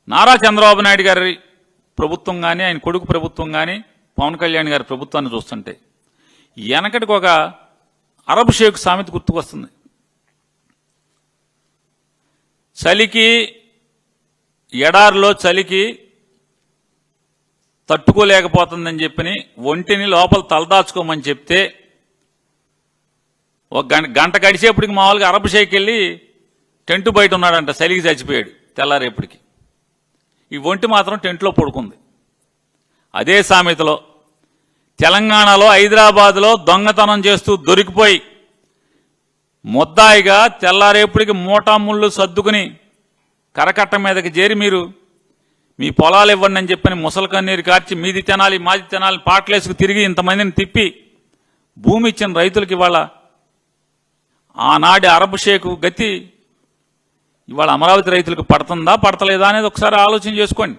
నారా చంద్రబాబు నాయుడు గారి ప్రభుత్వం కానీ ఆయన కొడుకు ప్రభుత్వం కానీ పవన్ కళ్యాణ్ గారి ప్రభుత్వాన్ని చూస్తుంటే వెనకటికి ఒక అరబ్ షేక్ సామెత గుర్తుకొస్తుంది. చలికి ఎడారిలో చలికి తట్టుకోలేకపోతుందని చెప్పని ఒంటిని లోపల తలదాచుకోమని చెప్తే ఒక గంట గడిచేపటికి మామూలుగా అరబ్ షేక్ వెళ్ళి టెంటు బయట ఉన్నాడంట, చలికి చచ్చిపోయాడు. తెల్లారేపటికి ఈ ఒంటి మాత్రం టెంట్లో పడుకుంది. అదే సామెతలో తెలంగాణలో హైదరాబాద్లో దొంగతనం చేస్తూ దొరికిపోయి ముద్దాయిగా తెల్లారేపటికి మూటాముళ్ళు సర్దుకుని కరకట్ట మీదకి చేరి మీరు మీ పొలాలు ఇవ్వండి అని చెప్పని ముసలి కన్నీరు కార్చి మీది తినాలి మాది తినాలి పాటలేసుకు తిరిగి ఇంతమందిని తిప్పి భూమి ఇచ్చిన రైతులకి ఇవాళ ఆనాటి అరబ్ షేకు గతి ఇవాళ అమరావతి రైతులకు పడుతుందా పడతలేదా అనేది ఒకసారి ఆలోచన చేసుకోండి.